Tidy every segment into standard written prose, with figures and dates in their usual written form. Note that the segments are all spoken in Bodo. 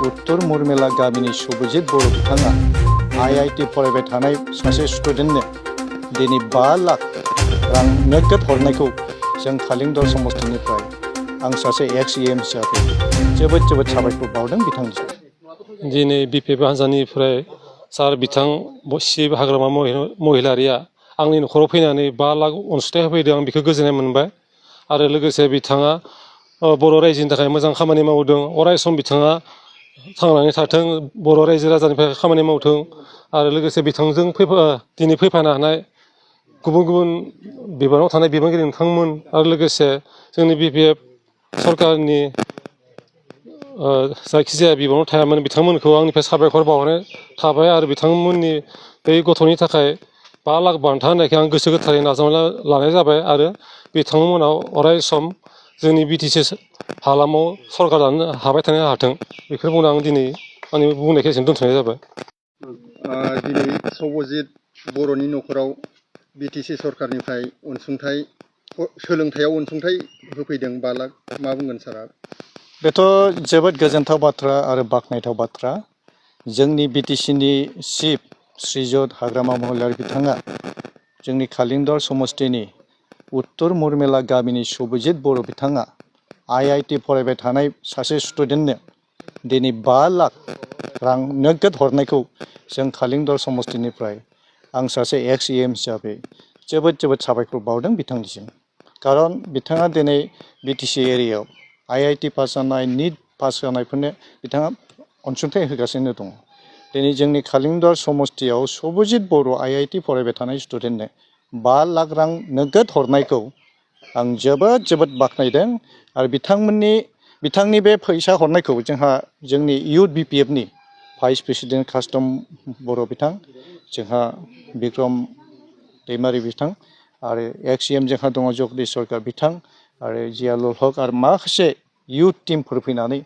उत्तर मुरमेला गामिनि सुबुजित बर' बिथाङा IIT फरायबाय थानाय सासे स्टुडेन्टनो दिनै 5 लाख रां नोगोद हरनायखौ जों खालिंदर समस्तिनिफ्राय आं सासे एक्स-EM हिसाबै जोबोद साबायखर बावदों बिथांनिसिम। दिनै BPF हान्जानिफ्राय सार बिथां शिब हाग्रामा महिलारिया आंनि न'खराव फैनानै 5 लाख अनसुंथाइ होफैदों। आं बेखौ गोजोननाय मोनबाय आरो लोगोसे बिथाङा बर' रायजोनि थाखाय मोजां खामानि मावदों। अराय सम बिथाङा थांनानै थाथों, बर' रायजो राजानिफ्राय खामानि मावथों आरो लोगोसे बिथांजों दिनै फैफानो हानाय गुबुन बिबानाव थानाय बिबानगिरि नोंथांमोन आरो लोगोसे जोंनि BPF सरकारनि जायखिजाया बिबानाव थायामोन बिथांमोनखौ आंनिफ्राय साबायखर बावहरनाय थाबाय आरो बिथांमोननि बै गथ'नि थाखाय 5 लाख बान्था होनायखौ आं गोसो गोथारै नाजावना लानाय जाबाय आरो बिथांमोनाव अराय सम जोंनि BTC हालामाव सरकार दानो हाबाय थानो हाथों बेखौ बुंना आं दिनै आंनि बुंनायखौ एसेनो दोनथ'नाय जाबाय। दिनै सबजित बर'नि न'खराव BTC सरकारनिफ्राय अनसुंथाइ सोलोंथायाव अनसुंथाइ होफैदों 5 लाख, मा बुंगोन सारा? बेथ' जोबोद गोजोनथाव बाथ्रा आरो बाख्नायथाव बाथ्रा। जोंनि BTCनि चिफ श्रीजुत हाग्रामा महिलारि बिथाङा जोंनि खालिंदर समस्तिनि उत्तर मुरमेला गामिनि सुबुजित बर' बिथाङा IIT फरायबाय थानाय सासे स्टुडेन्टनो दिनै 5 लाख रां नोगोद हरनायखौ जों खालिंदर समस्तिनिफ्राय आं सासे एक्स-EM हिसाबै जोबोद साबायखर बावदों बिथांनिसिम। खारन बिथाङा दिनै BTC एरियायाव IIT पास जानाय, NEET पास जानायफोरनो बिथाङा अनसुंथाइ होगासिनो दङ। दिनै जोंनि खालिंदर समस्तियाव सबजित बर' IIT फरायबाय थानाय स्टुडेन्टनो 5 लाख रां नोगोद हरनायखौ आं जोबोद बाख्नायदों आरो बिथांनि बे फैसा हरनायखौ जोंनि इउथ BPFनि भाइस प्रेसिडेन्ट कास्टम बर' बिथां, जोंहा बिक्रम दैमारि बिथां आरो एक्स-EM जोंहा दङ जगदीश सरकार बिथां आरो जियालुल हक आरो माखासे इउथ टिमफोर फैनानै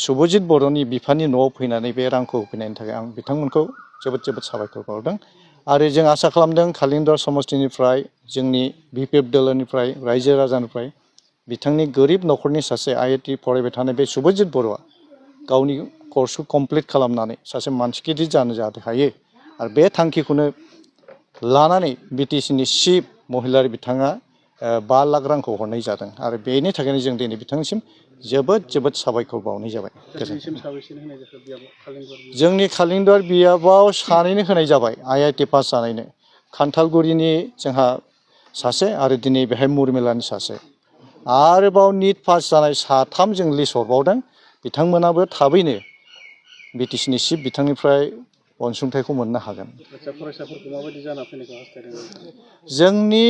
सुबजित बर'नि बिफानि न'आव फैनानै बे रांखौ होफैनायनि थाखाय आं बिथांमोनखौ जोबोद साबायखर बावदों आरो जों आसा खालामदों खालिंदर समस्तिनिफ्राय जोंनि BPF दोलोनिफ्राय रायजो राजानिफ्राय बिथांनि गोरिब न'खरनि सासे IIT फरायबाय थानाय बे सुबजित बर'आ गावनि कर्सखौ कमप्लिट खालामनानै सासे मानसि गिदिर जानो जाहाथे हायो आरो बे थांखिखौनो लानानै BTCनि चिफ महिलारि बिथाङा 5 लाख रांखौ हरनाय जादों आरो बेनि थाखायनो जों दिनै बिथांनिसिम जोबोद साबायखर बावनाय जाबाय। जोंनि खालिंदर बियाबाव सानैनो होनाय जाबाय IIT पास जानायनो। खान्थालगुरिनि जोंहा सासे आरो दिनै बेहाय मुरमेलानि सासे आरोबाव NEET पास जानाय 3 जों लिस्ट हरबावदों। बिथांमोनाबो थाबैनो BTCनि चिफ बिथांनिफ्राय अनसुंथाइखौ मोननो हागोन। जोंनि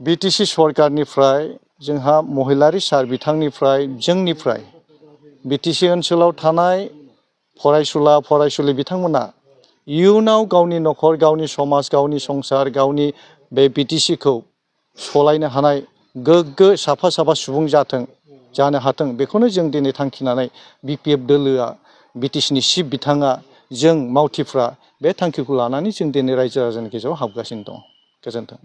BTC सरकारनिफ्राय जोंहा महिलारि सार बिथांनिफ्राय जोंनिफ्राय BTC ओनसोलाव थानाय फरायसुला फरायसुलि बिथांमोना इयुनाव गावनि न'खर, गावनि समाज, गावनि संसार, गावनि बे BTCखौ सलायनो हानाय गोग्गो साफा सुबुं जानो हाथों बेखौनो जों दिनै थांखिनानै BPF दोलोआ BTCनि चिफ बिथाङा जों मावथिफ्रा बे थांखिखौ लानानै जों दिनै रायजो राजानि गेजेराव हाबगासिनो दं। गोजोन्थों।